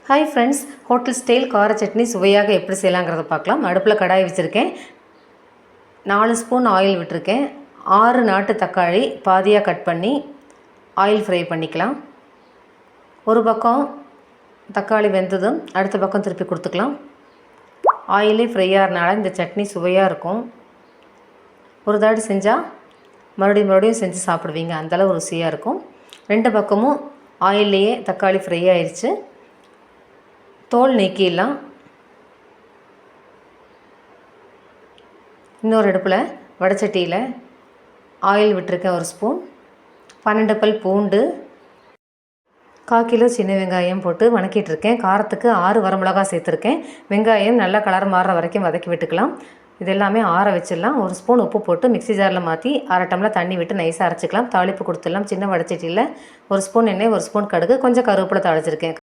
Hi friends, hotel style கார சட்னி சுவையாக எப்படி செய்யலாங்கிறத பார்க்கலாம். அடுப்பில் கடாய் வச்சுருக்கேன். 4 ஸ்பூன் ஆயில் விட்டுருக்கேன். 6 நாட்டு தக்காளி பாதியாக கட் பண்ணி ஆயில் ஃப்ரை பண்ணிக்கலாம். ஒரு பக்கம் தக்காளி வெந்ததும் அடுத்த பக்கம் திருப்பி கொடுத்துக்கலாம். ஆயிலே ஃப்ரை ஆகிறனால இந்த சட்னி சுவையாக இருக்கும். ஒரு தாடி செஞ்சால் மறுபடியும் செஞ்சு சாப்பிடுவீங்க, அந்தளவு ருசியாக இருக்கும். 2 பக்கமும் ஆயில்லையே தக்காளி ஃப்ரை ஆயிடுச்சு. தோல் நீக்கிடலாம். இன்னொரு அடுப்பில் வடைச்சட்டியில் ஆயில் விட்டுருக்கேன். 1 ஸ்பூன். 12 பல் பூண்டு, 1/4 கிலோ சின்ன வெங்காயம் போட்டு வணக்கிட்டுருக்கேன். காரத்துக்கு 6 வரமிளகாய் சேர்த்துருக்கேன். வெங்காயம் நல்லா கலர் மாறுற வரைக்கும் வதக்கி விட்டுக்கலாம். இது எல்லாமே ஆற வச்சிடலாம். 1 ஸ்பூன் உப்பு போட்டு மிக்ஸி ஜாரில் மாற்றி 1/2 டம்ளர் தண்ணி விட்டு நைஸாக அரைச்சிக்கலாம். தாளிப்பு கொடுத்துடலாம். சின்ன வடைச்சட்டியில் 1 ஸ்பூன் எண்ணெய், 1 ஸ்பூன் கடுகு, கொஞ்சம் கருவேப்பிலை தாளிச்சிருக்கேன்.